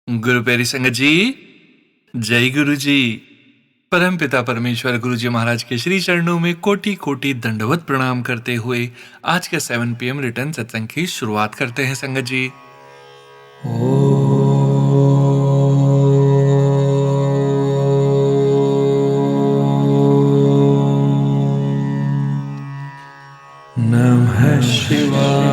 गुरु प्यारी संगत जी, जय गुरु जी। परम पिता परमेश्वर गुरु जी महाराज के श्री चरणों में कोटि कोटि दंडवत प्रणाम करते हुए आज के 7 PM रिटर्न सत्संग की शुरुआत करते हैं संगत जी। नमः शिवाय।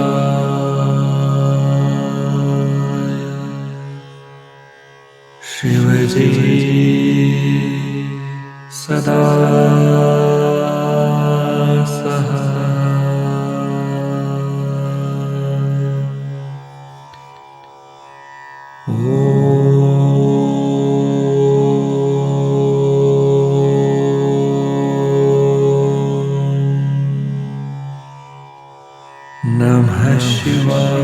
शिव जी सदा नमः शिवाय।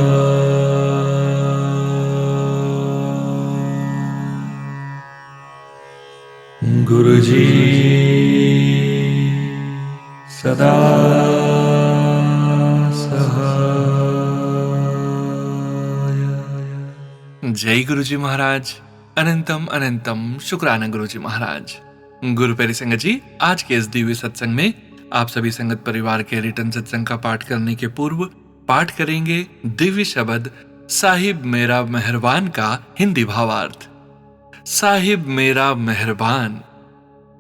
गुरु जी सदा सहाय। जय गुरु जी महाराज। अनंतम अनंतम शुक्राना गुरु जी महाराज। गुरु प्यारी संगत जी, आज के इस दिव्य सत्संग में आप सभी संगत परिवार के रिटर्न सत्संग का पाठ करने के पूर्व पाठ करेंगे दिव्य शब्द साहिब मेरा मेहरबान का हिंदी भावार्थ। साहिब मेरा मेहरबान,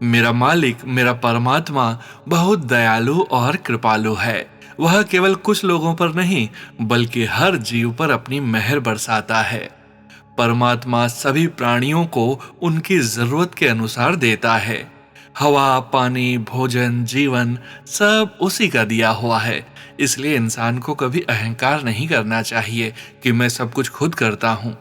मेरा मालिक, मेरा परमात्मा बहुत दयालु और कृपालु है। वह केवल कुछ लोगों पर नहीं बल्कि हर जीव पर अपनी मेहर बरसाता है। परमात्मा सभी प्राणियों को उनकी जरूरत के अनुसार देता है। हवा, पानी, भोजन, जीवन सब उसी का दिया हुआ है। इसलिए इंसान को कभी अहंकार नहीं करना चाहिए कि मैं सब कुछ खुद करता हूं।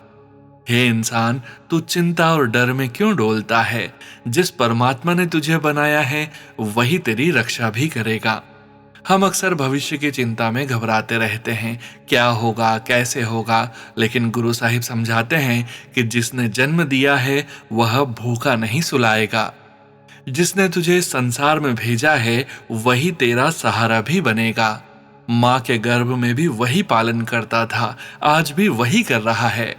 हे इंसान, तू चिंता और डर में क्यों डोलता है? जिस परमात्मा ने तुझे बनाया है वही तेरी रक्षा भी करेगा। हम अक्सर भविष्य की चिंता में घबराते रहते हैं, क्या होगा, कैसे होगा, लेकिन गुरु साहिब समझाते हैं कि जिसने जन्म दिया है वह भूखा नहीं सुलाएगा। जिसने तुझे संसार में भेजा है वही तेरा सहारा भी बनेगा। माँ के गर्भ में भी वही पालन करता था, आज भी वही कर रहा है।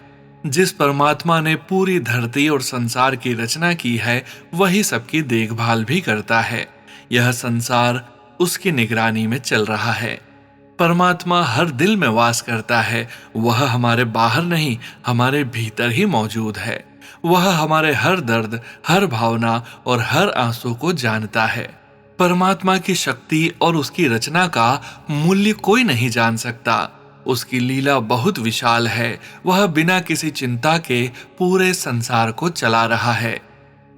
जिस परमात्मा ने पूरी धरती और संसार की रचना की है वही सबकी देखभाल भी करता है। यह संसार उसकी निगरानी में चल रहा है। परमात्मा हर दिल में वास करता है। वह हमारे बाहर नहीं, हमारे भीतर ही मौजूद है। वह हमारे हर दर्द, हर भावना और हर आंसू को जानता है। परमात्मा की शक्ति और उसकी रचना का मूल्य कोई नहीं जान सकता। उसकी लीला बहुत विशाल है। वह बिना किसी चिंता के पूरे संसार को चला रहा है।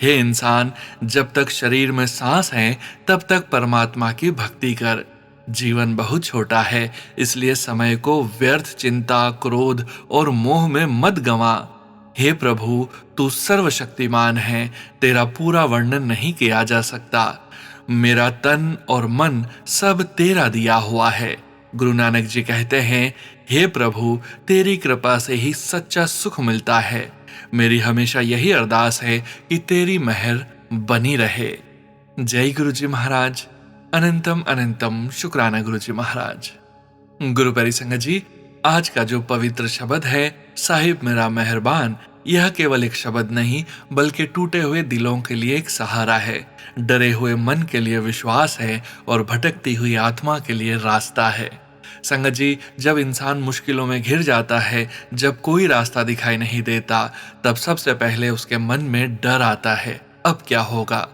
हे इंसान, जब तक शरीर में सांस है तब तक परमात्मा की भक्ति कर। जीवन बहुत छोटा है, इसलिए समय को व्यर्थ चिंता, क्रोध और मोह में मत गंवा। हे प्रभु, तू सर्वशक्तिमान है, तेरा पूरा वर्णन नहीं किया जा सकता। मेरा तन और मन सब तेरा दिया हुआ है। गुरु नानक जी कहते हैं, हे प्रभु, तेरी कृपा से ही सच्चा सुख मिलता है। मेरी हमेशा यही अरदास है कि तेरी मेहर बनी रहे। जय गुरु जी महाराज। अनंतम अनंतम शुक्राना गुरु जी महाराज। गुरु प्यारी संगत जी, आज का जो पवित्र शब्द है साहिब मेरा मेहरबान, यह केवल एक शब्द नहीं बल्कि टूटे हुए दिलों के लिए एक सहारा है, डरे हुए मन के लिए विश्वास है और भटकती हुई आत्मा के लिए रास्ता है। संगत जी, जब इंसान मुश्किलों में घिर जाता है, जब कोई रास्ता दिखाई नहीं देता, तब सबसे पहले उसके मन में डर आता है, अब क्या होगा।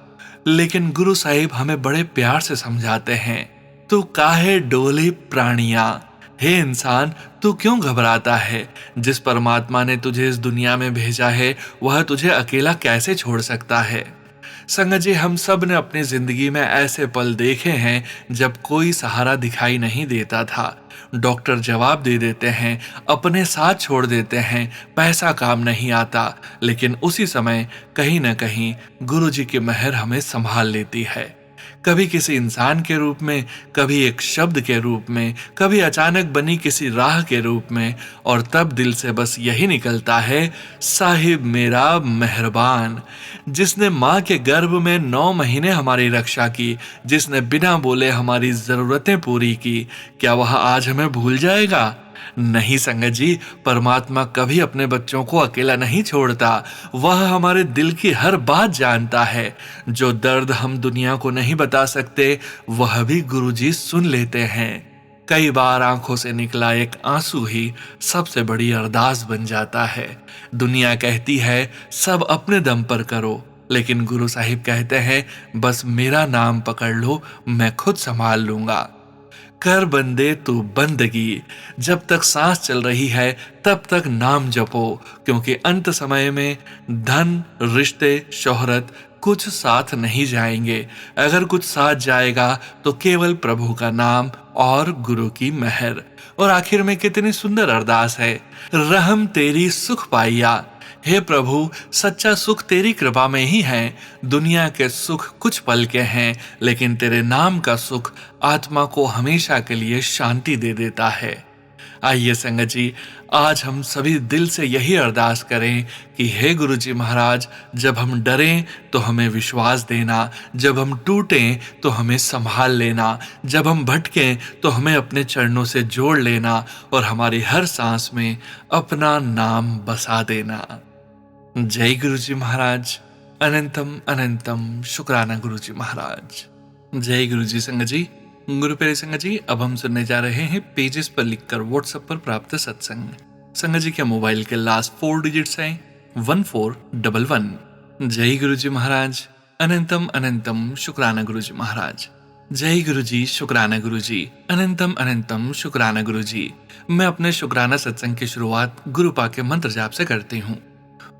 लेकिन गुरु साहिब हमें बड़े प्यार से समझाते हैं, तू काहे डोली प्राणिया। हे इंसान, तू क्यों घबराता है? जिस परमात्मा ने तुझे इस दुनिया में भेजा है वह तुझे अकेला कैसे छोड़ सकता है? संगत जी, हम सब ने अपनी जिंदगी में ऐसे पल देखे हैं जब कोई सहारा दिखाई नहीं देता था। डॉक्टर जवाब दे देते हैं, अपने साथ छोड़ देते हैं, पैसा काम नहीं आता, लेकिन उसी समय कहीं न कहीं गुरु जी की मेहर हमें संभाल लेती है। कभी किसी इंसान के रूप में, कभी एक शब्द के रूप में, कभी अचानक बनी किसी राह के रूप में, और तब दिल से बस यही निकलता है, साहिब मेरा मेहरबान। जिसने माँ के गर्भ में 9 महीने हमारी रक्षा की, जिसने बिना बोले हमारी जरूरतें पूरी की, क्या वह आज हमें भूल जाएगा? नहीं संगत जी, परमात्मा कभी अपने बच्चों को अकेला नहीं छोड़ता। वह हमारे दिल की हर बात जानता है। जो दर्द हम दुनिया को नहीं बता सकते, वह भी गुरुजी सुन लेते हैं। कई बार आंखों से निकला एक आंसू ही सबसे बड़ी अरदास बन जाता है। दुनिया कहती है सब अपने दम पर करो, लेकिन गुरु साहिब कहते हैं बस मेरा नाम पकड़ लो, मैं खुद संभाल लूंगा। कर बंदे तू बंदगी, जब तक सांस चल रही है तब तक नाम जपो, क्योंकि अंत समय में धन, रिश्ते, शोहरत कुछ साथ नहीं जाएंगे। अगर कुछ साथ जाएगा तो केवल प्रभु का नाम और गुरु की मेहर। और आखिर में कितनी सुंदर अरदास है, रहम तेरी सुख पाइया। हे प्रभु, सच्चा सुख तेरी कृपा में ही है। दुनिया के सुख कुछ पल के हैं, लेकिन तेरे नाम का सुख आत्मा को हमेशा के लिए शांति दे देता है। आइए संगत जी, आज हम सभी दिल से यही अरदास करें कि हे गुरु जी महाराज, जब हम डरें तो हमें विश्वास देना, जब हम टूटें तो हमें संभाल लेना, जब हम भटकें तो हमें अपने चरणों से जोड़ लेना और हमारी हर सांस में अपना नाम बसा देना। जय गुरु जी महाराज। अनंतम अनंतम शुक्राना गुरु जी महाराज। जय गुरु जी। संगत जी, गुरु प्यारे संगत जी, अब हम सुनने जा रहे हैं पेजेस पर लिखकर व्हाट्सएप पर प्राप्त सत्संग। संगत जी के मोबाइल के लास्ट 4 डिजिट्स हैं 1411। जय गुरु जी महाराज। अनंतम अनंतम शुक्राना गुरु जी महाराज। जय गुरु जी, शुक्राना गुरु जी। अनंतम अनंतम शुक्राना गुरु जी। मैं अपने शुक्राना सत्संग की शुरुआत गुरु पा के मंत्र जाप से करती हूँ।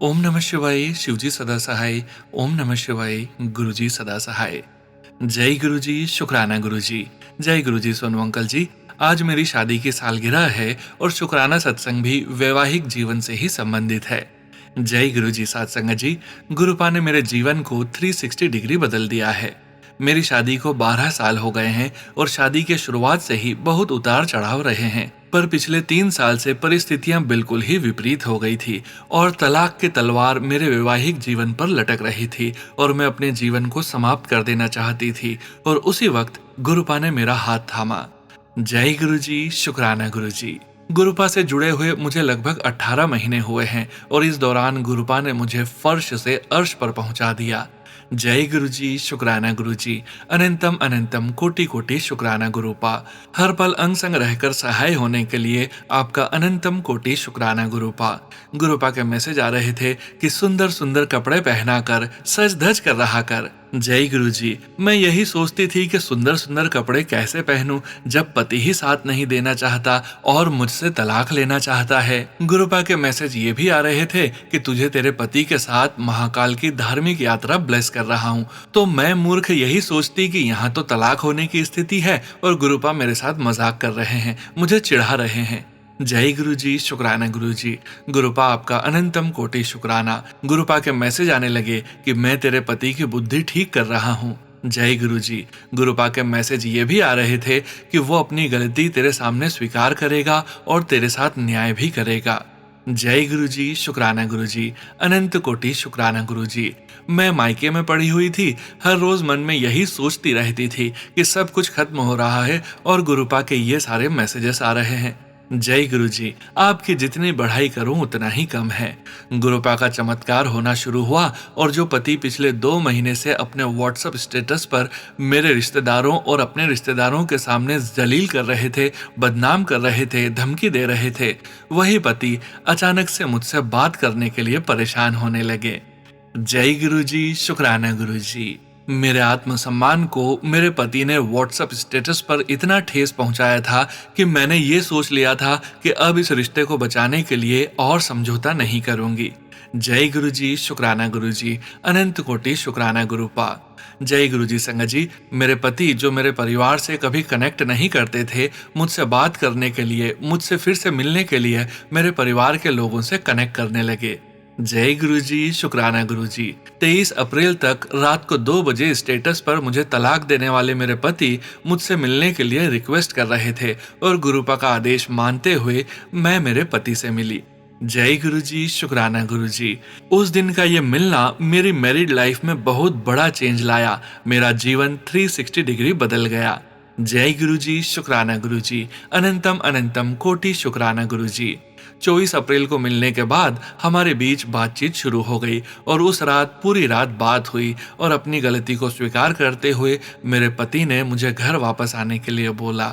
ओम नमः शिवाय, शिवजी सदा सहाय। ओम नमः शिवाय, गुरुजी सदा सहाय। जय गुरु जी, शुक्राना गुरु जी। जय गुरु जी सोनू अंकल जी, आज मेरी शादी की सालगिरह है और शुक्राना सत्संग भी वैवाहिक जीवन से ही संबंधित है। जय गुरु जी। साथ संगत जी, गुरुपा ने मेरे जीवन को 360 डिग्री बदल दिया है। मेरी शादी को 12 साल हो गए हैं और शादी के शुरुआत से ही बहुत उतार चढ़ाव रहे हैं, पर पिछले 3 साल से परिस्थितियां बिल्कुल ही विपरीत हो गई थी और तलाक की तलवार मेरे वैवाहिक जीवन पर लटक रही थी और मैं अपने जीवन को समाप्त कर देना चाहती थी। और उसी वक्त गुरुपा ने मेरा हाथ थामा। जय गुरु जी, शुक्राना गुरु जी। गुरुपा से जुड़े हुए मुझे लगभग 18 महीने हुए हैं और इस दौरान गुरुपा ने मुझे फर्श से अर्श पर पहुंचा दिया। जय गुरु जी, शुक्राना गुरु जी। अनंतम अनंतम कोटि कोटि शुक्राना गुरुपा। हर पल अंग संग रहकर सहाय होने के लिए आपका अनंतम कोटि शुक्राना गुरुपा। गुरुपा के मैसेज आ रहे थे कि सुंदर सुंदर कपड़े पहना कर, सज धज कर रहा कर। जय गुरु जी। मैं यही सोचती थी कि सुंदर सुंदर कपड़े कैसे पहनूं जब पति ही साथ नहीं देना चाहता और मुझसे तलाक लेना चाहता है। गुरुपा के मैसेज ये भी आ रहे थे कि तुझे तेरे पति के साथ महाकाल की धार्मिक यात्रा ब्लेस कर रहा हूँ। तो मैं मूर्ख यही सोचती कि यहाँ तो तलाक होने की स्थिति है और गुरुपा मेरे साथ मजाक कर रहे हैं, मुझे चिढ़ा रहे हैं। जय गुरु जी, शुक्राना गुरु जी। गुरुपा आपका अनंतम कोटि शुक्राना। गुरुपा के मैसेज आने लगे कि मैं तेरे पति की बुद्धि ठीक कर रहा हूँ। जय गुरु जी। गुरुपा के मैसेज ये भी आ रहे थे कि वो अपनी गलती तेरे सामने स्वीकार करेगा और तेरे साथ न्याय भी करेगा। जय गुरु जी, शुक्राना गुरु जी। अनंत कोटि शुक्राना गुरु जी। मैं मायके में पड़ी हुई थी, हर रोज मन में यही सोचती रहती थी कि सब कुछ खत्म हो रहा है और गुरुपा के ये सारे मैसेजेस आ रहे हैं। जय गुरु जी। आपकी जितनी बढ़ाई करूं उतना ही कम है। गुरुपा का चमत्कार होना शुरू हुआ और जो पति पिछले 2 महीने से अपने व्हाट्सएप स्टेटस पर मेरे रिश्तेदारों और अपने रिश्तेदारों के सामने जलील कर रहे थे, बदनाम कर रहे थे, धमकी दे रहे थे, वही पति अचानक से मुझसे बात करने के लिए परेशान होने लगे। जय गुरु जी, शुक्राना गुरु जी। मेरे आत्मसम्मान को मेरे पति ने व्हाट्सएप स्टेटस पर इतना ठेस पहुंचाया था कि मैंने ये सोच लिया था कि अब इस रिश्ते को बचाने के लिए और समझौता नहीं करूंगी। जय गुरु जी, शुक्राना गुरु जी। अनंत कोटि शुक्राना गुरुपा। जय गुरु जी। संगत जी, मेरे पति जो मेरे परिवार से कभी कनेक्ट नहीं करते थे, मुझसे बात करने के लिए, मुझसे फिर से मिलने के लिए मेरे परिवार के लोगों से कनेक्ट करने लगे। जय गुरु जी, शुक्राना गुरु जी। 23 अप्रैल तक रात को 2 बजे स्टेटस पर मुझे तलाक देने वाले मेरे पति मुझसे मिलने के लिए रिक्वेस्ट कर रहे थे और गुरुपा का आदेश मानते हुए मैं मेरे पति से मिली। जय गुरु जी, शुक्राना गुरु जी। उस दिन का ये मिलना मेरी मैरिड लाइफ में बहुत बड़ा चेंज लाया। मेरा जीवन 360 डिग्री बदल गया। जय गुरु जी, शुक्राना गुरु जी, अनंतम अनंतम कोटि शुक्राना गुरु जी। 24 अप्रैल को मिलने के बाद हमारे बीच बातचीत शुरू हो गई और उस रात पूरी रात बात हुई और अपनी गलती को स्वीकार करते हुए मेरे पति ने मुझे घर वापस आने के लिए बोला।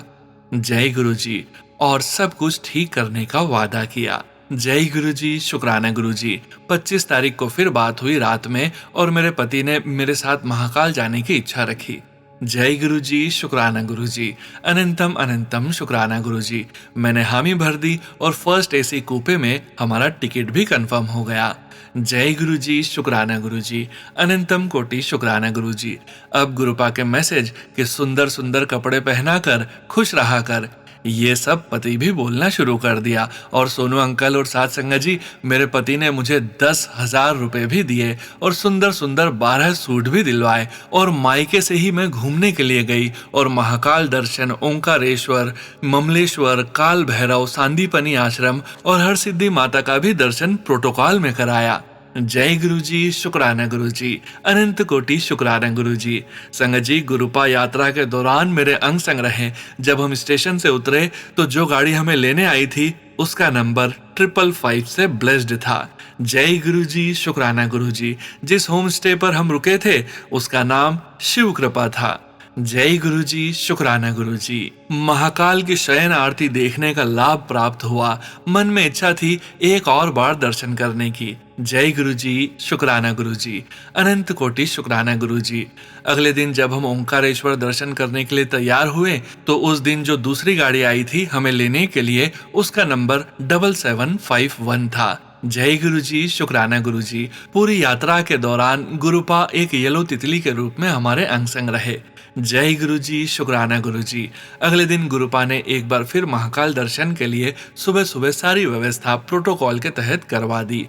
जय गुरु जी, और सब कुछ ठीक करने का वादा किया। जय गुरु जी, शुक्राना गुरु जी। 25 तारीख को फिर बात हुई रात में और मेरे पति ने मेरे साथ महाकाल जाने की इच्छा रखी। जय गुरु जी, शुक्राना गुरु जी, अनंतम अनंतम शुक्राना गुरु जी। मैंने हामी भर दी और फर्स्ट एसी कूपे में हमारा टिकट भी कंफर्म हो गया। जय गुरु जी, शुक्राना गुरु जी, अनंतम कोटि शुक्राना गुरु जी। अब गुरुपा के मैसेज कि सुंदर सुंदर कपड़े पहनाकर खुश रहा कर, ये सब पति भी बोलना शुरू कर दिया। और सोनू अंकल और साथ संगत जी, मेरे पति ने मुझे 10,000 रुपए भी दिए और सुंदर सुंदर 12 सूट भी दिलवाए। और मायके से ही मैं घूमने के लिए गई और महाकाल दर्शन, ओंकारेश्वर, ममलेश्वर, काल भैरव, सांदीपनी आश्रम और हर सिद्धि माता का भी दर्शन प्रोटोकॉल में कराया। जय गुरु जी, शुक्राना गुरु जी, अनंत कोटि शुक्राना गुरु जी। संगत जी, गुरुपा यात्रा के दौरान मेरे अंग संग रहे। जब हम स्टेशन से उतरे तो जो गाड़ी हमें लेने आई थी उसका नंबर 555 से ब्लेस्ड था। जय गुरु जी, शुक्राना गुरु जी। जिस होम स्टे पर हम रुके थे उसका नाम शिव कृपा था। जय गुरु जी, शुक्राना गुरु जी। महाकाल की शयन आरती देखने का लाभ प्राप्त हुआ। मन में इच्छा थी एक और बार दर्शन करने की। जय गुरु जी, शुक्राना गुरु जी, अनंत कोटि शुक्राना गुरु जी। अगले दिन जब हम ओंकारेश्वर दर्शन करने के लिए तैयार हुए तो उस दिन जो दूसरी गाड़ी आई थी हमें लेने के लिए उसका नंबर 7751 था। जय गुरु जी, शुक्राना गुरु जी। पूरी यात्रा के दौरान गुरुपा एक येलो तितली के रूप में हमारे अंग संग रहे। जय गुरु जी, शुक्राना गुरु जी। अगले दिन गुरुपा ने एक बार फिर महाकाल दर्शन के लिए सुबह सुबह सारी व्यवस्था प्रोटोकॉल के तहत करवा दी।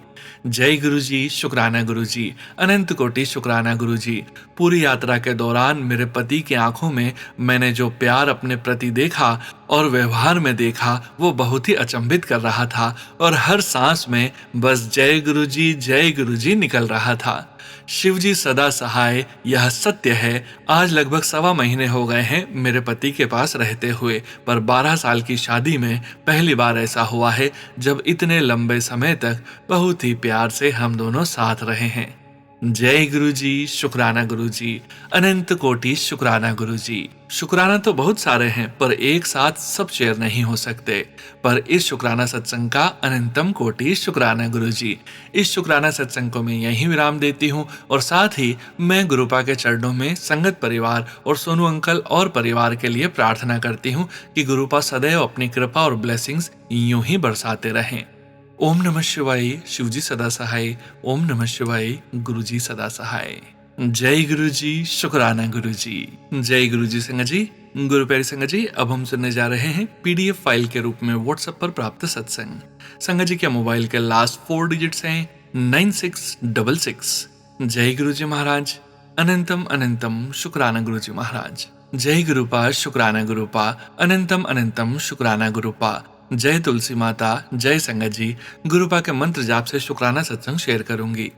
जय गुरु जी, शुक्राना गुरु जी, अनंत कोटि शुक्राना गुरु जी। पूरी यात्रा के दौरान मेरे पति की आंखों में मैंने जो प्यार अपने प्रति देखा और व्यवहार में देखा वो बहुत ही अचंभित कर रहा था और हर सांस में बस जय गुरु जी निकल रहा था। शिवजी सदा सहाय, यह सत्य है। आज लगभग 1.25 महीने हो गए हैं मेरे पति के पास रहते हुए, पर 12 साल की शादी में पहली बार ऐसा हुआ है जब इतने लंबे समय तक बहुत ही प्यार से हम दोनों साथ रहे हैं। जय गुरु जी, शुक्राना गुरु जी, अनंत कोटि शुक्राना गुरु जी। शुक्राना तो बहुत सारे हैं पर एक साथ सब शेयर नहीं हो सकते। पर इस शुक्राना सत्संग का अनंतम कोटि शुक्राना गुरु जी। इस शुक्राना सत्संग को मैं यहीं विराम देती हूँ और साथ ही मैं गुरुपा के चरणों में संगत परिवार और सोनू अंकल और परिवार के लिए प्रार्थना करती हूँ कि गुरुपा सदैव अपनी कृपा और ब्लेसिंग्स यूं ही बरसाते रहें। ओम नमः शिवाय, शिवजी सदा सहाय। ओम नमः शिवाय, गुरुजी सदा सहाय। जय गुरु जी, शुक्राना गुरु जी। जय गुरु जी संगत जी। गुरु प्यारी संगत जी, अब हम सुनने जा रहे हैं PDF फाइल के रूप में व्हाट्सएप पर प्राप्त सत्संग। संगत जी के मोबाइल के लास्ट 4 डिजिट्स हैं 9666। जय गुरु जी महाराज, अनंतम अनंतम शुक्राना गुरु जी महाराज। जय गुरुपा, शुक्राना गुरुपा, अनंतम अनंतम शुक्राना गुरुपा। जय तुलसी माता, जय संगत जी। गुरुपा के मंत्र जाप से शुक्राना सत्संग शेयर करूंगी।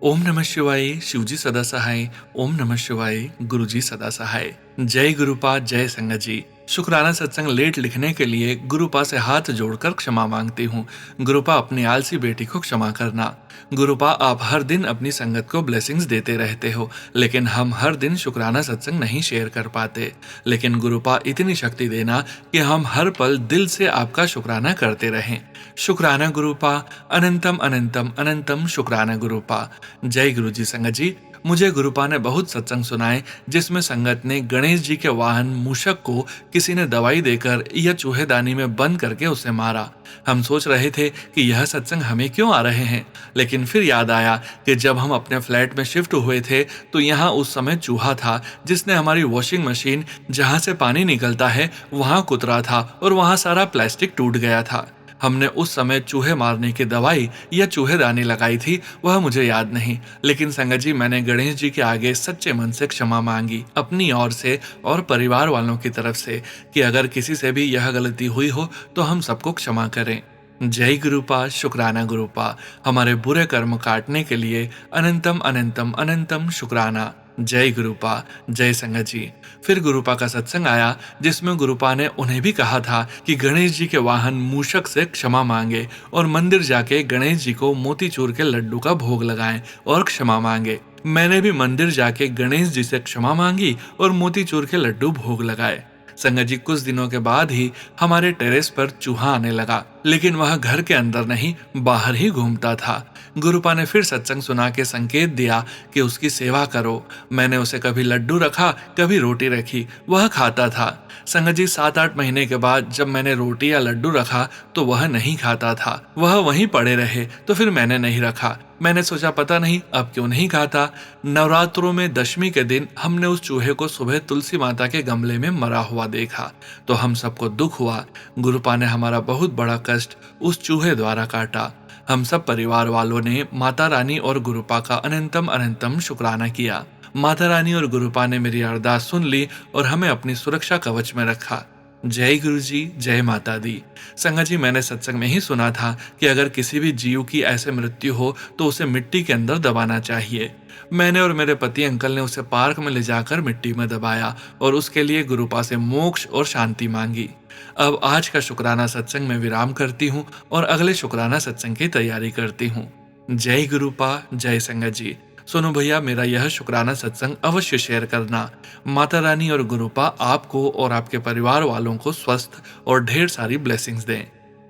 ओम नमः शिवाय, शिवजी सदा सहाय। ओम नमः शिवाय, गुरुजी सदा सहाय। जय गुरुपा, जय संगत जी। शुक्राना सत्संग लेट लिखने के लिए गुरुपा से हाथ जोड़कर क्षमा मांगती हूँ। गुरुपा, अपनी आलसी बेटी को क्षमा करना। गुरुपा, आप हर दिन अपनी संगत को ब्लेसिंग्स देते रहते हो, लेकिन हम हर दिन शुक्राना सत्संग नहीं शेयर कर पाते। लेकिन गुरुपा, इतनी शक्ति देना कि हम हर पल दिल से आपका शुक्राना करते रहें। शुक्राना गुरुपा, अनंतम अनंतम अनंतम शुक्राना गुरुपा। जय गुरु जी संगत जी। मुझे गुरुपा ने बहुत सत्संग सुनाए जिसमें संगत ने गणेश जी के वाहन मूषक को किसी ने दवाई देकर या चूहेदानी में बंद करके उसे मारा। हम सोच रहे थे कि यह सत्संग हमें क्यों आ रहे हैं, लेकिन फिर याद आया कि जब हम अपने फ्लैट में शिफ्ट हुए थे तो यहाँ उस समय चूहा था जिसने हमारी वॉशिंग मशीन जहाँ से पानी निकलता है वहाँ कुतरा था और वहाँ सारा प्लास्टिक टूट गया था। हमने उस समय चूहे मारने की दवाई या चूहेदानी लगाई थी वह मुझे याद नहीं, लेकिन संगत जी मैंने गणेश जी के आगे सच्चे मन से क्षमा मांगी अपनी ओर से और परिवार वालों की तरफ से कि अगर किसी से भी यह गलती हुई हो तो हम सबको क्षमा करें। जय गुरुपा, शुक्राना गुरुपा। हमारे बुरे कर्म काटने के लिए अनंतम अनंतम अनंतम शुक्राना। जय गुरुपा, जय संगत जी। फिर गुरुपा का सत्संग आया, जिसमें गुरुपा ने उन्हें भी कहा था कि गणेश जी के वाहन मूषक से क्षमा मांगे और मंदिर जाके गणेश जी को मोतीचूर के लड्डू का भोग लगाएं और क्षमा मांगे। मैंने भी मंदिर जाके गणेश जी से क्षमा मांगी और मोतीचूर के लड्डू भोग लगाए। संगत जी, कुछ दिनों के बाद ही हमारे टेरेस पर चूहा आने लगा, लेकिन वह घर के अंदर नहीं, बाहर ही घूमता था। गुरुपा ने फिर सत्संग सुना के संकेत दिया कि उसकी सेवा करो। मैंने उसे कभी लड्डू रखा, कभी रोटी रखी, वह खाता था। संगत जी, 7-8 महीने के बाद जब मैंने रोटी या लड्डू रखा तो वह नहीं खाता था, वह वहीं पड़े रहे, तो फिर मैंने नहीं रखा। मैंने सोचा पता नहीं अब क्यों नहीं खाता। नवरात्रों में दशमी के दिन हमने उस चूहे को सुबह तुलसी माता के गमले में मरा हुआ देखा, तो हम सबको दुख हुआ। गुरुपा ने हमारा बहुत बड़ा कष्ट उस चूहे द्वारा काटा। हम सब परिवार वालों ने माता रानी और गुरुपा का अनंतम अनंतम शुक्राना किया। माता रानी और गुरुपा ने मेरी अरदास सुन ली और हमें अपनी सुरक्षा कवच में रखा। जय गुरु जी, जय माता दी। संगत जी, मैंने सत्संग में ही सुना था कि अगर किसी भी जीव की ऐसे मृत्यु हो तो उसे मिट्टी के अंदर दबाना चाहिए। मैंने और मेरे पति अंकल ने उसे पार्क में ले जाकर मिट्टी में दबाया और उसके लिए गुरुपा से मोक्ष और शांति मांगी। अब आज का शुक्राना सत्संग में विराम करती हूँ और अगले शुक्राना सत्संग की तैयारी करती हूँ। जय गुरुपा, जय संगत जी। सोनू भैया, मेरा यह शुक्राना सत्संग अवश्य शेयर करना। माता रानी और गुरुपा आपको और आपके परिवार वालों को स्वस्थ और ढेर सारी ब्लेसिंग्स दें।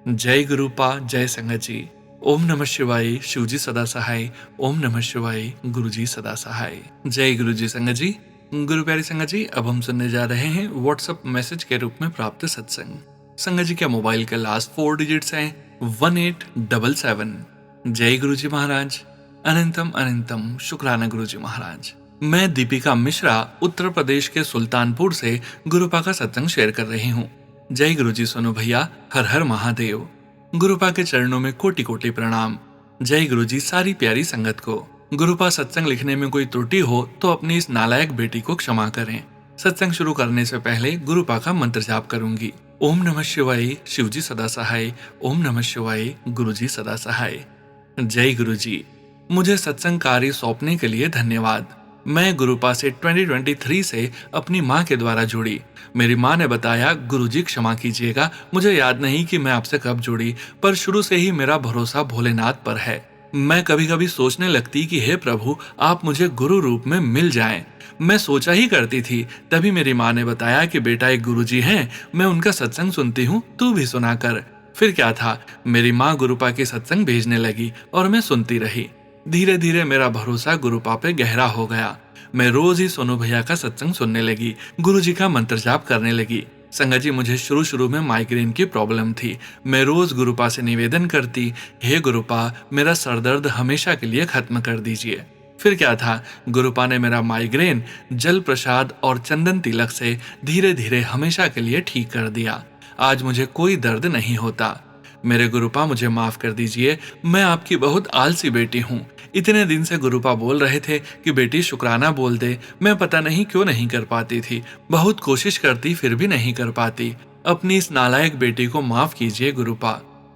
जय गुरुपा, जय संगत जी। ओम नमः शिवाय, शिवजी सदा सहाय। ओम नमः शिवाय, गुरुजी सदा सहाय। जय गुरुजी। संगत जी, गुरु प्यारी संगत जी, अब हम सुनने जा रहे हैं व्हाट्सएप मैसेज के रूप में प्राप्त सत्संग। संगत जी के मोबाइल के लास्ट 4 डिजिट्स हैं 1877। जय गुरुजी महाराज, अनंतम अनंतम शुक्राना गुरुजी महाराज। मैं दीपिका मिश्रा उत्तर प्रदेश के सुल्तानपुर से गुरुपा का सत्संग शेयर कर रही हूँ। जय गुरुजी सोनू भैया, हर हर महादेव। गुरुपा के चरणों में कोटि कोटि प्रणाम। जय गुरुजी सारी प्यारी संगत को। गुरुपा, सत्संग लिखने में कोई त्रुटि हो तो अपनी इस नालायक बेटी को क्षमा करें। सत्संग शुरू करने से पहले गुरुपा का मंत्र जाप करूंगी। ओम नमः शिवाय, शिवजी सदा सहाय। ओम नमः शिवाय, गुरुजी सदा सहाय। जय गुरुजी। मुझे सत्संग कार्य सौंपने के लिए धन्यवाद। मैं गुरुपा से 2023 से अपनी माँ के द्वारा जुड़ी। मेरी माँ ने बताया, गुरुजी क्षमा कीजिएगा, मुझे याद नहीं कि मैं आपसे कब जुड़ी, पर शुरू से ही मेरा भरोसा भोलेनाथ पर है। मैं कभी कभी सोचने लगती कि हे प्रभु, आप मुझे गुरु रूप में मिल जाएं। मैं सोचा ही करती थी। तभी मेरी माँ ने बताया कि बेटा, एक गुरुजी हैं, मैं उनका सत्संग सुनती हूँ, तू भी सुना कर। फिर क्या था, मेरी माँ गुरुपा के सत्संग भेजने लगी और मैं सुनती रही। धीरे धीरे मेरा भरोसा गुरुपा पे गहरा हो गया। मैं रोज ही सोनू भैया का सत्संग सुनने लगी, गुरुजी का मंत्र जाप करने लगी। संगत जी, मुझे शुरू में माइग्रेन की प्रॉब्लम थी। मैं रोज गुरुपा से निवेदन करती, हे गुरुपा, मेरा सरदर्द हमेशा के लिए खत्म कर दीजिए। फिर क्या था, गुरुपा ने मेरा माइग्रेन जल प्रसाद और चंदन तिलक से धीरे धीरे हमेशा के लिए ठीक कर दिया। आज मुझे कोई दर्द नहीं होता। मेरे गुरुपा, मुझे माफ कर दीजिए, मैं आपकी बहुत आलसी बेटी हूँ। इतने दिन से गुरुपा बोल रहे थे कि बेटी शुक्राना बोल दे, मैं पता नहीं क्यों नहीं कर पाती थी। बहुत कोशिश करती फिर भी नहीं कर पाती। अपनी इस नालायक बेटी को माफ कीजिए गुरुपा।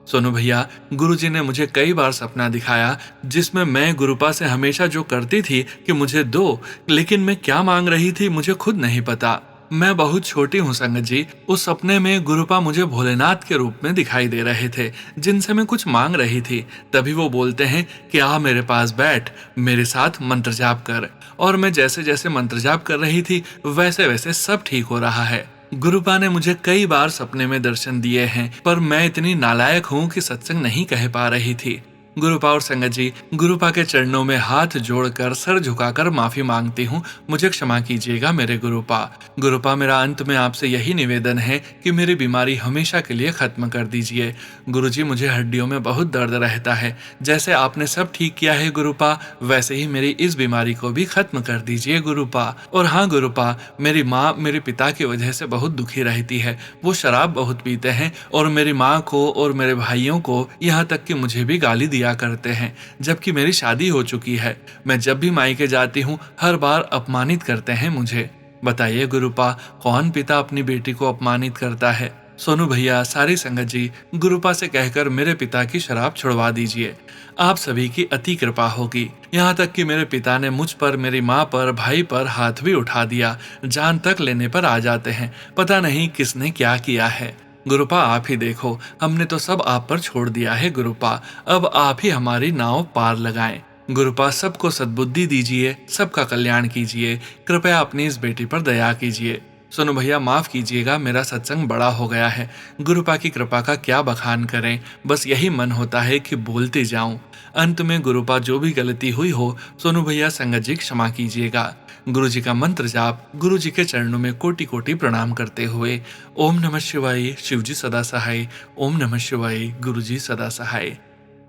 सोनू भैया, गुरुजी ने मुझे कई बार सपना दिखाया जिसमें मैं गुरुपा से हमेशा जो करती थी कि मुझे दो, लेकिन मैं क्या मांग रही थी मुझे खुद नहीं पता। मैं बहुत छोटी हूँ संगत जी। उस सपने में गुरुपा मुझे भोलेनाथ के रूप में दिखाई दे रहे थे, जिनसे मैं कुछ मांग रही थी। तभी वो बोलते हैं कि आ मेरे पास बैठ, मेरे साथ मंत्र जाप कर। और मैं जैसे जैसे मंत्र जाप कर रही थी वैसे वैसे सब ठीक हो रहा है। गुरुपा ने मुझे कई बार सपने में दर्शन दिए हैं, पर मैं इतनी नालायक हूँ कि सत्संग नहीं कह पा रही थी। गुरुपा और संगत जी, गुरुपा के चरणों में हाथ जोड़कर सर झुकाकर माफी मांगती हूँ। मुझे क्षमा कीजिएगा मेरे गुरुपा। गुरुपा, मेरा अंत में आपसे यही निवेदन है कि मेरी बीमारी हमेशा के लिए खत्म कर दीजिए। गुरुजी, मुझे हड्डियों में बहुत दर्द रहता है। जैसे आपने सब ठीक किया है गुरुपा, वैसे ही मेरी इस बीमारी को भी खत्म कर दीजिए गुरुपा। और हाँ गुरुपा, मेरी माँ मेरे पिता की वजह से बहुत दुखी रहती है। वो शराब बहुत पीते हैं और मेरी माँ को और मेरे भाइयों को, यहाँ तक कि मुझे भी गाली दिया करते हैं, जबकि मेरी शादी हो चुकी है। मैं जब भी मायके जाती हूँ हर बार अपमानित करते हैं मुझे। बताइए गुरुपा, कौन पिता अपनी बेटी को अपमानित करता है। सोनू भैया, सारी संगत जी, गुरुपा से कहकर मेरे पिता की शराब छुड़वा दीजिए। आप सभी की अति कृपा होगी। यहाँ तक कि मेरे पिता ने मुझ पर, मेरी माँ पर, भाई पर हाथ भी उठा दिया। जान तक लेने पर आ जाते हैं। पता नहीं किसने क्या किया है। गुरुपा, आप ही देखो, हमने तो सब आप पर छोड़ दिया है गुरुपा। अब आप ही हमारी नाव पार लगाएं। गुरुपा, सबको सद्बुद्धि दीजिए, सबका कल्याण कीजिए। कृपया अपनी इस बेटी पर दया कीजिए। सोनू भैया, माफ कीजिएगा, मेरा सत्संग बड़ा हो गया है। गुरुपा की कृपा का क्या बखान करें, बस यही मन होता है कि बोलते जाऊं। अंत में गुरुपा, जो भी गलती हुई हो, सोनू भैया संगत जी क्षमा कीजिएगा। गुरु जी का मंत्र जाप, गुरु जी के चरणों में कोटि कोटि प्रणाम करते हुए, ओम नमः शिवाय, शिव जी सदा सहाय। ओम नमः शिवाय, गुरु जी सदा सहाय।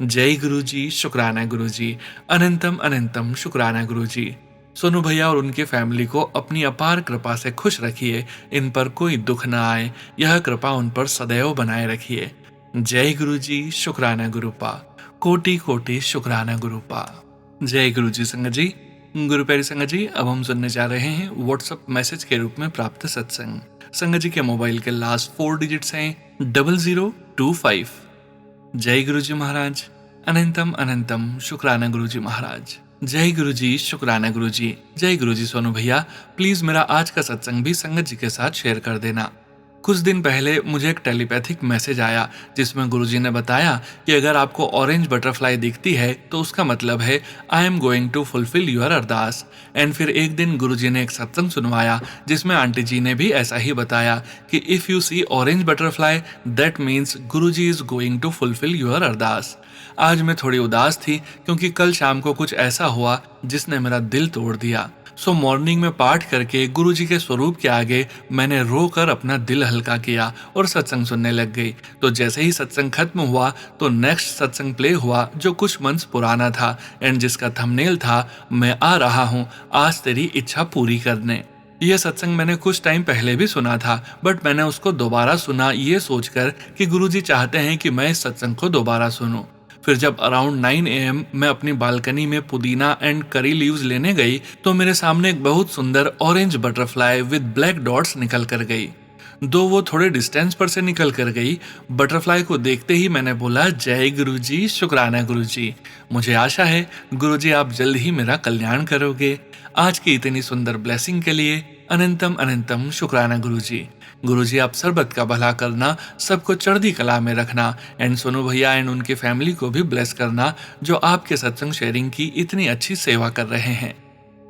जय गुरु जी, शुक्राना गुरु जी, अनंतम अनंतम शुक्राना गुरु जी। सोनू भैया और उनके फैमिली को अपनी अपार कृपा से खुश रखिए। इन पर कोई दुख न आए, यह कृपा उन पर सदैव बनाए रखिए। जय गुरु जी, शुक्राना गुरुपा। कोटि कोटि शुक्राना गुरुपा। जय गुरु जी संगत जी। गुरु प्यारी संगत जी, अब हम सुनने जा रहे हैं व्हाट्सएप मैसेज के रूप में प्राप्त सत्संग। संगत जी के मोबाइल के लास्ट 4 डिजिट्स हैं 0025। जय गुरु जी महाराज, अनंतम अनंतम शुक्राना गुरु जी महाराज। जय गुरु जी, शुक्राना गुरु जी। जय गुरु जी। सोनू भैया, प्लीज मेरा आज का सत्संग भी संगत जी के साथ शेयर कर देना। कुछ दिन पहले मुझे एक टेलीपैथिक मैसेज आया जिसमें गुरुजी ने बताया कि अगर आपको ऑरेंज बटरफ्लाई दिखती है तो उसका मतलब है I am going to fulfil your ardas. And फिर एक दिन गुरुजी ने एक सत्संग सुनवाया जिसमें आंटी जी ने भी ऐसा ही बताया कि if you see orange butterfly that means Guruji is going to fulfil your ardas. आज मैं थोड़ी उदास थी क्योंकि कल शाम को कुछ ऐसा हुआ जिसने मेरा दिल तोड़ दिया। सो मॉर्निंग में पाठ करके गुरुजी के स्वरूप के आगे मैंने रो कर अपना दिल हल्का किया और सत्संग सुनने लग गई। तो जैसे ही सत्संग खत्म हुआ तो नेक्स्ट सत्संग प्ले हुआ जो कुछ मंथ्स पुराना था एंड जिसका थंबनेल था मैं आ रहा हूँ आज तेरी इच्छा पूरी करने। यह सत्संग मैंने कुछ टाइम पहले भी सुना था बट मैंने उसको दोबारा सुना ये सोचकर कि गुरुजी चाहते हैं कि मैं इस सत्संग को दोबारा सुनूं। फिर जब अराउंड 9 AM मैं अपनी बालकनी में पुदीना एंड करी लीव्स लेने गई तो मेरे सामने एक बहुत सुंदर orange butterfly with black dots निकल कर गई। दो वो थोड़े डिस्टेंस पर से निकल कर गई। बटरफ्लाई को देखते ही मैंने बोला, जय गुरुजी, शुक्राना गुरुजी। मुझे आशा है गुरुजी आप जल्द ही मेरा कल्याण करोगे। आज की इतनी सुंदर ब्लेसिंग के लिए अनंतम अनंतम शुक्राना गुरुजी। गुरुजी आप सरबत का भला करना, सबको चढ़ती कला में रखना एंड सोनू भैया एंड उनकी फैमिली को भी ब्लेस करना जो आपके सत्संग शेयरिंग की इतनी अच्छी सेवा कर रहे हैं।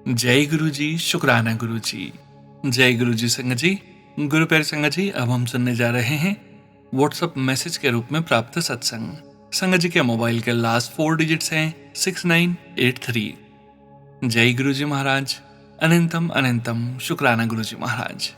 जय गुरुजी, शुक्राना गुरुजी। जय गुरुजी संगत जी। गुरु प्यारे संगत जी, अब हम सुनने जा रहे हैं व्हाट्सएप मैसेज के रूप में प्राप्त सत्संग। संगत जी के मोबाइल के लास्ट 4 डिजिट्स हैं 6983। जय गुरुजी महाराज, अनंतम अनंतम शुक्राना गुरुजी महाराज।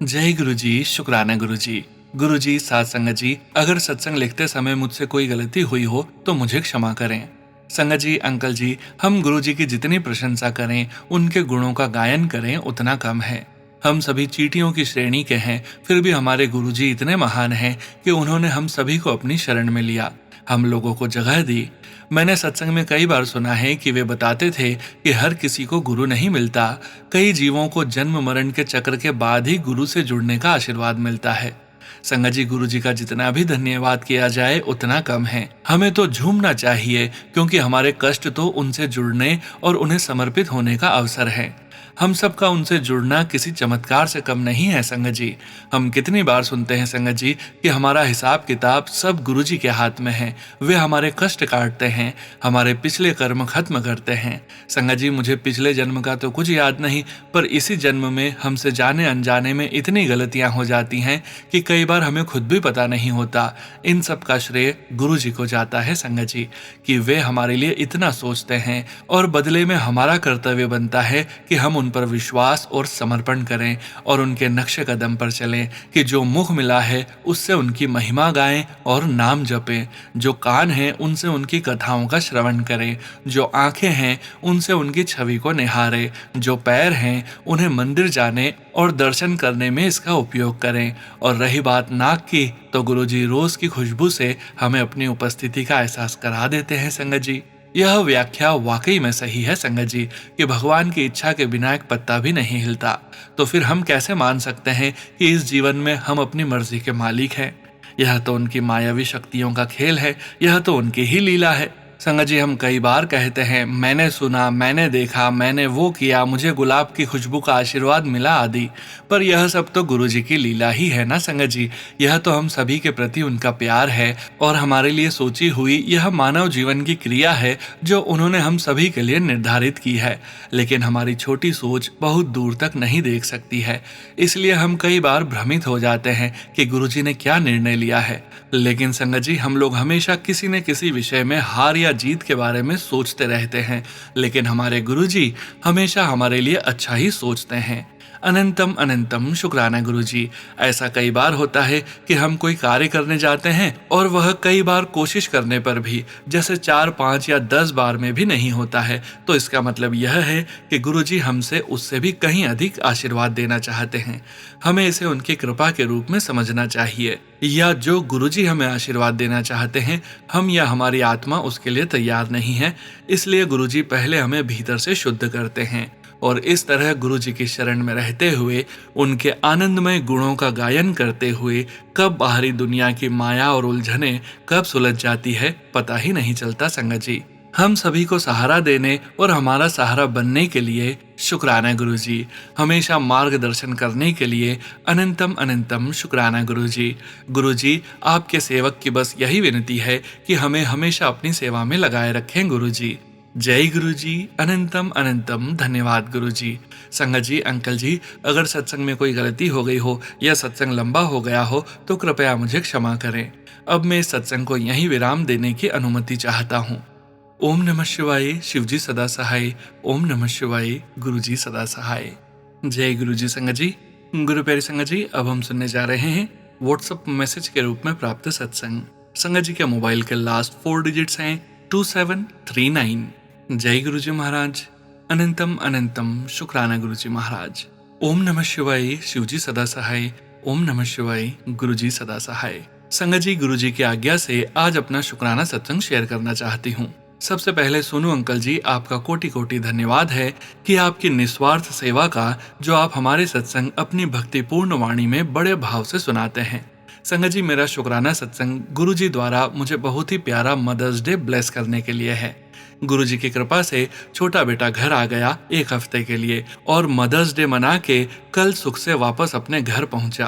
जय गुरुजी, शुक्राना गुरुजी। गुरुजी, साथ संगत जी, अगर सत्संग लिखते समय मुझसे कोई गलती हुई हो तो मुझे क्षमा करें। संगत जी, अंकल जी, हम गुरुजी की जितनी प्रशंसा करें, उनके गुणों का गायन करें उतना कम है। हम सभी चींटियों की श्रेणी के हैं, फिर भी हमारे गुरुजी इतने महान हैं कि उन्होंने हम सभी को अपनी शरण में लिया, हम लोगों को जगह दी। मैंने सत्संग में कई बार सुना है कि वे बताते थे कि हर किसी को गुरु नहीं मिलता, कई जीवों को जन्म मरण के चक्र के बाद ही गुरु से जुड़ने का आशीर्वाद मिलता है। संगत जी, गुरु जी का जितना भी धन्यवाद किया जाए उतना कम है। हमें तो झूमना चाहिए क्योंकि हमारे कष्ट तो उनसे जुड़ने और उन्हें समर्पित होने का अवसर है। हम सबका उनसे जुड़ना किसी चमत्कार से कम नहीं है। संगत जी, हम कितनी बार सुनते हैं संगत जी कि हमारा हिसाब किताब सब गुरुजी के हाथ में है। वे हमारे कष्ट काटते हैं, हमारे पिछले कर्म खत्म करते हैं। संगत जी, मुझे पिछले जन्म का तो कुछ याद नहीं, पर इसी जन्म में हमसे जाने अनजाने में इतनी गलतियां हो जाती हैं कि कई बार हमें खुद भी पता नहीं होता। इन सब का श्रेय गुरुजी को जाता है संगत जी, कि वे हमारे लिए इतना सोचते हैं और बदले में हमारा कर्तव्य बनता है कि हम उन पर विश्वास और समर्पण करें और उनके नक्शे कदम पर चलें कि जो मुख मिला है उससे उनकी महिमा गाएं और नाम जपें, जो कान हैं उनसे उनकी कथाओं का श्रवण करें, जो आंखें हैं उनसे उनकी छवि को निहारें, जो पैर हैं उन्हें मंदिर जाने और दर्शन करने में इसका उपयोग करें। और रही बात नाक की, तो गुरुजी रोज की खुशबू से हमें अपनी उपस्थिति का एहसास करा देते हैं संगत जी। यह व्याख्या वाकई में सही है संगत जी कि भगवान की इच्छा के बिना एक पत्ता भी नहीं हिलता। तो फिर हम कैसे मान सकते हैं कि इस जीवन में हम अपनी मर्जी के मालिक हैं? यह तो उनकी मायावी शक्तियों का खेल है, यह तो उनकी ही लीला है। संगत जी, हम कई बार कहते हैं मैंने सुना, मैंने देखा, मैंने वो किया, मुझे गुलाब की खुशबू का आशीर्वाद मिला आदि, पर यह सब तो गुरु जी की लीला ही है ना संगत जी। यह तो हम सभी के प्रति उनका प्यार है और हमारे लिए सोची हुई यह मानव जीवन की क्रिया है जो उन्होंने हम सभी के लिए निर्धारित की है। लेकिन हमारी छोटी सोच बहुत दूर तक नहीं देख सकती है, इसलिए हम कई बार भ्रमित हो जाते हैं कि गुरु जी ने क्या निर्णय लिया है। लेकिन संगत जी, हम लोग हमेशा किसी न किसी विषय में हार या जीत के बारे में सोचते रहते हैं, लेकिन हमारे गुरुजी हमेशा हमारे लिए अच्छा ही सोचते हैं। अनंतम अनंतम शुक्राना गुरुजी। ऐसा कई बार होता है कि हम कोई कार्य करने जाते हैं और वह कई बार कोशिश करने पर भी जैसे 4, 5 या 10 बार में भी नहीं होता है, तो इसका मतलब यह है कि गुरुजी हमसे उससे भी कहीं अधिक आशीर्वाद देना चाहते हैं। हमें इसे उनकी कृपा के रूप में समझना चाहिए, या जो गुरुजी हमें आशीर्वाद देना चाहते हैं हम या हमारी आत्मा उसके लिए तैयार नहीं है, इसलिए गुरुजी पहले हमें भीतर से शुद्ध करते हैं और इस तरह गुरु जी की शरण में रहते हुए उनके आनंदमय गुणों का गायन करते हुए कब बाहरी दुनिया की माया और उलझने कब सुलझ जाती है पता ही नहीं चलता संगत जी। हम सभी को सहारा देने और हमारा सहारा बनने के लिए शुक्राना गुरु जी। हमेशा मार्गदर्शन करने के लिए अनंतम अनंतम शुक्राना गुरु जी। गुरु जी, आपके सेवक की बस यही विनती है कि हमें हमेशा अपनी सेवा में लगाए रखें गुरु जी। जय गुरु जी। अनंतम अनंतम धन्यवाद गुरु जी। संगत जी, अंकल जी, अगर सत्संग में कोई गलती हो गई हो या सत्संग लंबा हो गया हो तो कृपया मुझे क्षमा करें। अब मैं इस सत्संग को यहीं विराम देने की अनुमति चाहता हूँ। ओम नमः शिवाय। शिवजी सदा सहाय। ओम नमः शिवाय। गुरु जी सदा सहाय। जय गुरु जी। संगत जी, गुरु प्यारी संगत जी, अब हम सुनने जा रहे हैं व्हाट्सएप मैसेज के रूप में प्राप्त सत्संग। संगत जी के मोबाइल के लास्ट 4 डिजिट्स हैं 2739। जय गुरु जी महाराज। अनंतम अनंतम शुक्राना गुरु जी महाराज। ओम नमः शिवाय। शिवजी सदा सहाय। ओम नमः शिवाय। गुरु जी सदा सहाय। संगत जी, गुरु जी की आज्ञा से आज अपना शुक्राना सत्संग शेयर करना चाहती हूँ। सबसे पहले सोनू अंकल जी, आपका कोटि कोटि धन्यवाद है कि आपकी निस्वार्थ सेवा का जो आप हमारे सत्संग अपनी भक्तिपूर्ण वाणी में बड़े भाव से सुनाते हैं। संगत जी, मेरा शुक्राना सत्संग गुरु जी द्वारा मुझे बहुत ही प्यारा मदर्स डे ब्लेस करने के लिए है। गुरु जी की कृपा से छोटा बेटा घर आ गया 1 हफ्ते के लिए और मदर्स डे मना के कल सुख से वापस अपने घर पहुंचा।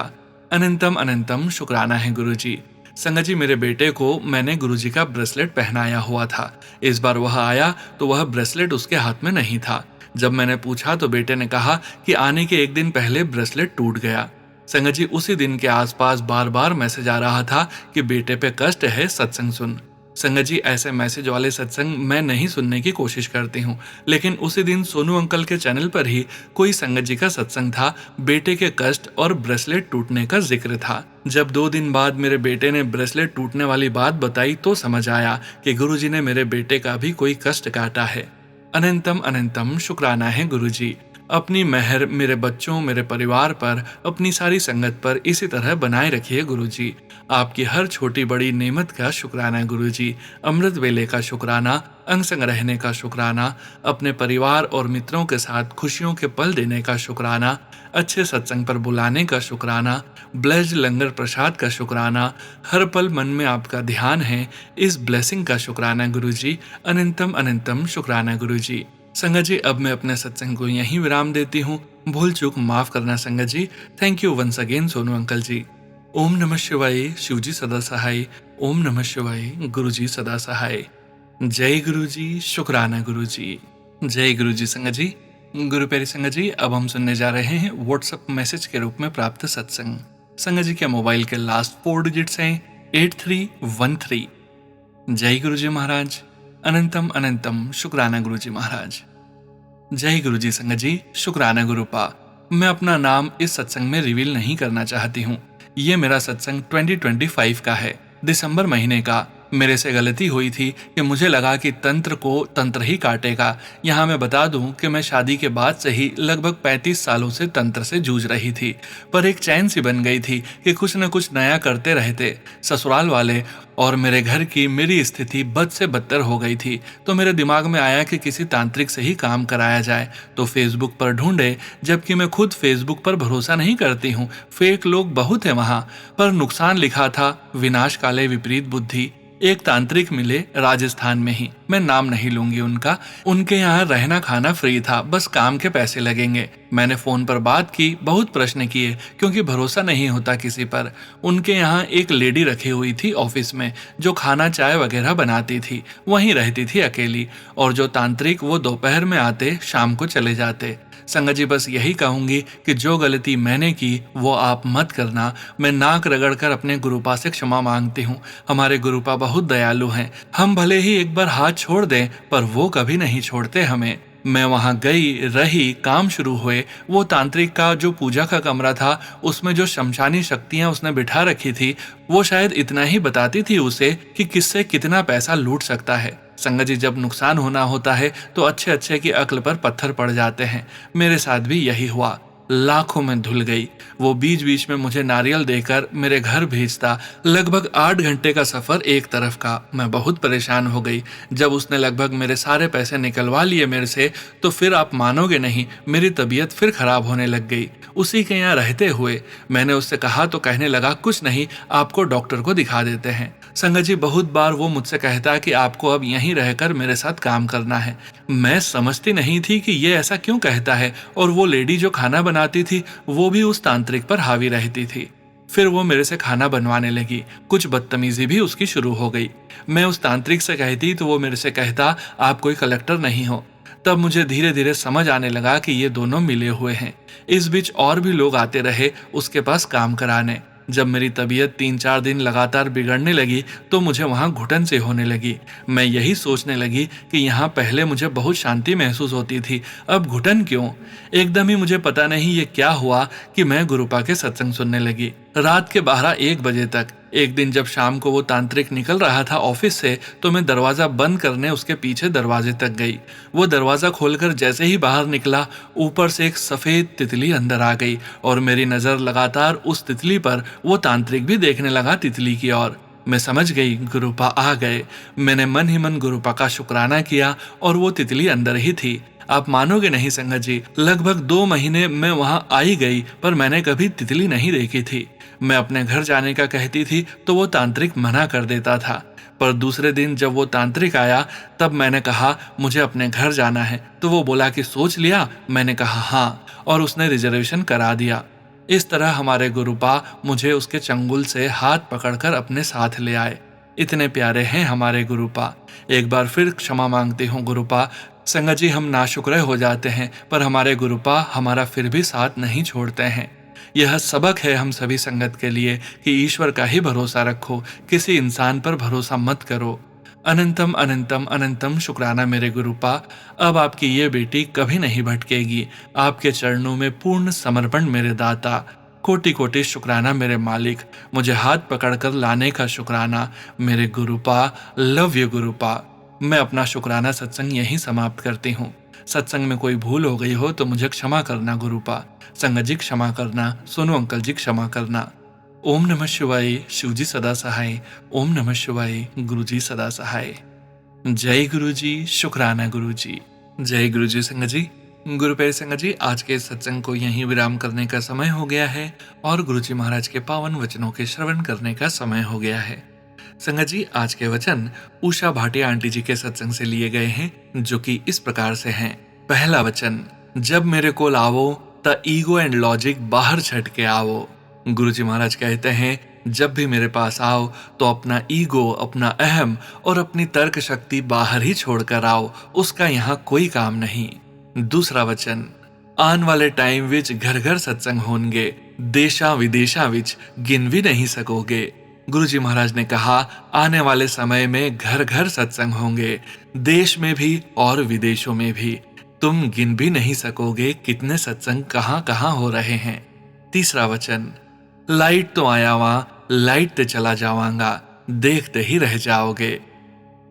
अनंतम अनंतम शुक्राना है गुरु जी। संगत जी, मेरे बेटे को मैंने गुरु जी का ब्रेसलेट पहनाया हुआ था। इस बार वह आया तो वह ब्रेसलेट उसके हाथ में नहीं था। जब मैंने पूछा तो बेटे ने कहा कि आने के 1 दिन पहले ब्रेसलेट टूट गया। संगत जी, उसी दिन के आसपास बार बार मैसेज आ रहा था कि बेटे पे कष्ट है, सत्संग सुन। संगत जी, ऐसे मैसेज वाले सत्संग मैं नहीं सुनने की कोशिश करती हूँ, लेकिन उसी दिन सोनू अंकल के चैनल पर ही कोई संगत जी का सत्संग था। बेटे के कष्ट और ब्रेसलेट टूटने का जिक्र था। जब 2 दिन बाद मेरे बेटे ने ब्रेसलेट टूटने वाली बात बताई तो समझ आया कि गुरु जी ने मेरे बेटे का भी कोई कष्ट काटा है। अनंतम अनंतम शुक्राना है गुरु जी। अपनी मेहर मेरे बच्चों, मेरे परिवार पर, अपनी सारी संगत पर इसी तरह बनाए रखिए गुरु जी। आपकी हर छोटी बड़ी नेमत का शुक्राना गुरु जी। अमृत वेले का शुक्राना, अंग संग रहने का शुक्राना, अपने परिवार और मित्रों के साथ खुशियों के पल देने का शुक्राना, अच्छे सत्संग पर बुलाने का शुक्राना, ब्लेस्ड लंगर प्रसाद का शुक्राना, हर पल मन में आपका ध्यान है, इस ब्लेसिंग का शुक्राना गुरु जी। अनंतम अनंतम शुक्राना गुरु जी। संगत जी, अब मैं अपने सत्संग को यहीं विराम देती हूँ। भूल चूक माफ करना संगत जी। Thank you once again Sonu uncle ji. ओम नमः शिवाय। शिवजी सदा सहाय। ओम नमः शिवाय। गुरु जी सदा सहाय। जय गुरु जी। शुक्राना गुरु जी। जय गुरु जी। संगत जी, गुरु प्यारी संगत जी, अब हम सुनने जा रहे हैं व्हाट्सएप मैसेज के रूप में प्राप्त सत्संग। संगत जी के मोबाइल के लास्ट 4 डिजिट्स हैं 8313। जय गुरु जी महाराज। अनंतम अनंतम शुक्राना गुरु जी महाराज। जय गुरु जी। संगत जी, शुक्राना गुरुपा। मैं अपना नाम इस सत्संग में रिवील नहीं करना चाहती हूँ। ये मेरा सत्संग 2025 का है, दिसंबर महीने का, मेरे से गलती हुई थी कि मुझे लगा कि तंत्र को तंत्र ही काटेगा। यहाँ मैं बता दूं कि मैं शादी के बाद से ही लगभग 35 सालों से तंत्र से जूझ रही थी, पर एक चैन सी बन गई थी कि कुछ न कुछ नया करते रहते। ससुराल वाले और मेरे घर की मेरी स्थिति बद से बदतर हो गई थी, तो मेरे दिमाग में आया कि किसी तांत्रिक से ही काम कराया जाए। तो फेसबुक पर ढूंढे, जबकि मैं खुद फेसबुक पर भरोसा नहीं करती हूँ, फेक लोग बहुत है वहाँ। पर नुकसान लिखा था, विनाश काले विपरीत बुद्धि। एक तांत्रिक मिले राजस्थान में ही, मैं नाम नहीं लूंगी उनका। उनके यहाँ रहना खाना फ्री था, बस काम के पैसे लगेंगे। मैंने फोन पर बात की, बहुत प्रश्न किए, क्योंकि भरोसा नहीं होता किसी पर। उनके यहाँ एक लेडी रखी हुई थी ऑफिस में, जो खाना चाय वगैरह बनाती थी, वहीं रहती थी अकेली। और जो तांत्रिक वो दोपहर में आते, शाम को चले जाते। संगत जी, बस यही कहूंगी कि जो गलती मैंने की वो आप मत करना। मैं नाक रगड़कर अपने गुरुपा से क्षमा मांगती हूँ। हमारे गुरुपा बहुत दयालु हैं। हम भले ही एक बार हाथ छोड़ दें, पर वो कभी नहीं छोड़ते हमें। मैं वहां गई, रही, काम शुरू हुए। वो तांत्रिक का जो पूजा का कमरा था, उसमें जो शमशानी शक्तियां उसने बिठा रखी थी, वो शायद इतना ही बताती थी उसे कि किससे कितना पैसा लूट सकता है। संगत जी, जब नुकसान होना होता है तो अच्छे अच्छे की अक्ल पर पत्थर पड़ जाते हैं। मेरे साथ भी यही हुआ। लाखों में धुल गई। वो बीच बीच में मुझे नारियल देकर मेरे घर भेजता। लगभग 8 घंटे का सफर एक तरफ का। मैं बहुत परेशान हो गई। जब उसने लगभग मेरे सारे पैसे निकलवा लिए मेरे से, तो फिर आप मानोगे नहीं, मेरी तबीयत फिर खराब होने लग गई। उसी के यहाँ रहते हुए मैंने उससे कहा तो कहने लगा, कुछ नहीं, आपको डॉक्टर को दिखा देते हैं। संगत जी, बहुत बार वो मुझसे कहता कि आपको अब यहीं रहकर मेरे साथ काम करना है। मैं समझती नहीं थी कि ये ऐसा क्यों कहता है। और वो लेडी जो खाना बनाती थी, वो भी उस तांत्रिक पर हावी रहती थी। फिर वो मेरे से खाना बनवाने लगी। कुछ बदतमीजी भी उसकी शुरू हो गई। मैं उस तांत्रिक से कहती तो वो मेरे से कहता, आप कोई कलेक्टर नहीं हो। तब मुझे धीरे धीरे समझ आने लगा कि ये दोनों मिले हुए हैं। इस बीच और भी लोग आते रहे उसके पास काम कराने। जब मेरी तबीयत 3-4 दिन लगातार बिगड़ने लगी, तो मुझे वहाँ घुटन से होने लगी। मैं यही सोचने लगी कि यहाँ पहले मुझे बहुत शांति महसूस होती थी, अब घुटन क्यों। एकदम ही मुझे पता नहीं ये क्या हुआ कि मैं गुरुपा के सत्संग सुनने लगी, रात के 12-1 बजे तक। एक दिन जब शाम को वो तांत्रिक निकल रहा था ऑफिस से, तो मैं दरवाजा बंद करने उसके पीछे दरवाजे तक गई। वो दरवाजा खोलकर जैसे ही बाहर निकला, ऊपर से एक सफेद तितली अंदर आ गई और मेरी नजर लगातार उस तितली पर। वो तांत्रिक भी देखने लगा तितली की ओर। मैं समझ गई गुरुपा आ गए। मैंने मन ही मन गुरुपा का शुक्राना किया और वो तितली अंदर ही थी। आप मानोगे नहीं संगत जी, लगभग 2 महीने मैं वहां आई गई, पर मैंने कभी तितली नहीं देखी थी। मैं अपने घर जाने का कहती थी तो वो तांत्रिक मना कर देता था। पर दूसरे दिन जब वो तांत्रिक आया, तब मैंने कहा मुझे अपने घर जाना है, तो वो बोला कि सोच लिया। मैंने कहा हाँ, और उसने रिजर्वेशन करा दिया। इस तरह हमारे गुरुपा मुझे उसके चंगुल से हाथ पकड़कर अपने साथ ले आए। इतने प्यारे हैं हमारे गुरुपा। एक बार फिर क्षमा मांगती हूँ गुरुपा। संगत जी, हम नाशुक्र हो जाते हैं, पर हमारे गुरुपा हमारा फिर भी साथ नहीं छोड़ते हैं। यह सबक है हम सभी संगत के लिए कि ईश्वर का ही भरोसा रखो, किसी इंसान पर भरोसा मत करो। अनंतम अनंतम अनंतम शुक्राना मेरे गुरुपा। अब आपकी ये बेटी कभी नहीं भटकेगी। आपके चरणों में पूर्ण समर्पण मेरे दाता। कोटि कोटि शुक्राना मेरे मालिक। मुझे हाथ पकड़कर लाने का शुक्राना मेरे गुरुपा। Love you गुरुपा। मैं अपना शुक्राना सत्संग यहीं समाप्त करती हूँ। सत्संग में कोई भूल हो गई हो तो मुझे क्षमा करना गुरुपा। संगत जी क्षमा करना, सोनू अंकल जी क्षमा करना। ओम नमः शिवाय। शिव जी सदा सहाय। ओम नमः शिवाय। गुरु जी सदा सहाय। जय गुरु जी। शुक्राना गुरु जी। जय गुरु जी। संगत जी, गुरु प्यारे संगत जी, आज के सत्संग को यहीं विराम करने का समय हो गया है और गुरु जी महाराज के पावन वचनों के श्रवण करने का समय हो गया है। संगत जी, आज के वचन उषा भाटिया आंटी जी के सत्संग से लिए गए हैं, जो कि इस प्रकार से हैं। पहला वचन, जब मेरे को लावो ता ईगो एंड लॉजिक बाहर छट के आवो। गुरु जी महाराज कहते हैं, जब भी मेरे पास आओ तो अपना ईगो, अपना अहम और अपनी तर्क शक्ति बाहर ही छोड़कर आओ, उसका यहाँ कोई काम नहीं। दूसरा वचन, आने वाले टाइम विच घर घर सत्संग होंगे, देशा विदेशा विच गिन भी नहीं सकोगे। गुरु जी महाराज ने कहा, आने वाले समय में घर घर सत्संग होंगे, देश में भी और विदेशों में भी। तुम गिन भी नहीं सकोगे कितने सत्संग कहाँ कहाँ हो रहे हैं। तीसरा वचन, लाइट तो आया वहां, लाइट ते चला जावांगा। देखते ही रह जाओगे।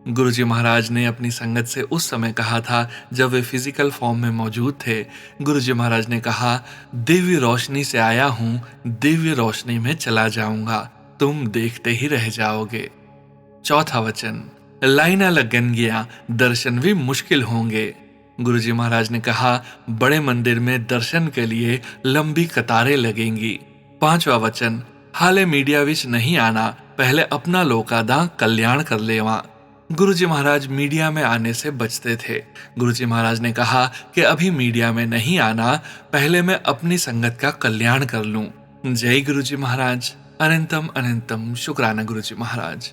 गुरुजी महाराज ने अपनी संगत से उस समय कहा था जब वे फिजिकल फॉर्म में मौजूद थे। गुरुजी महाराज ने कहा, दिव्य रोशनी से आया हूं, दिव्य रोशनी में चला जाऊंगा, तुम देखते ही रह जाओगे। चौथा वचन, लाइना लगन गया, दर्शन भी मुश्किल होंगे। गुरुजी महाराज ने कहा, बड़े मंदिर में दर्शन के लिए लंबी कतारें लगेंगी। पांचवा वचन, हाले मीडिया विच नहीं आना, पहले अपना लोका दा कल्याण कर लेवा। गुरुजी महाराज मीडिया में आने से बचते थे। गुरुजी महाराज ने कहा कि अभी मीडिया में नहीं आना, पहले मैं अपनी संगत का कल्याण कर लूं। जय गुरुजी महाराज। अनंतम अनंतम शुक्राना गुरुजी महाराज।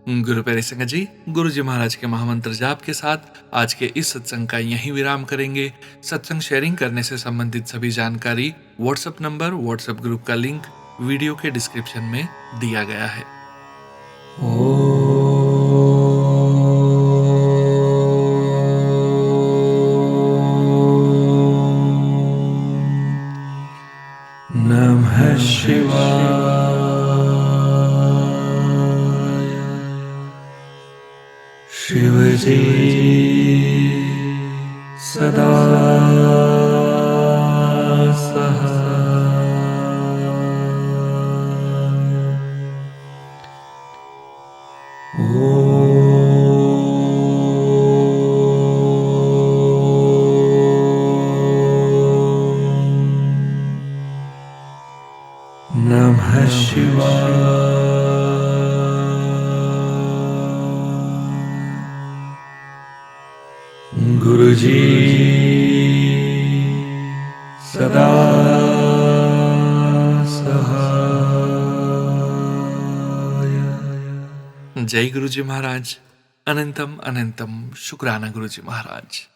गुरु प्यारी संगत जी, गुरुजी महाराज के महामंत्र जाप के साथ आज के इस सत्संग का यहीं विराम करेंगे। सत्संग शेयरिंग करने से संबंधित सभी जानकारी, व्हाट्सएप नंबर, व्हाट्सएप ग्रुप का लिंक वीडियो के डिस्क्रिप्शन में दिया गया है। नमः शिवाय। शिवजी सदा सहाय। नमः शिवाय। गुरुजी सदा सहाय। जय गुरुजी महाराज। अनंतम अनंतम शुक्राना गुरुजी महाराज।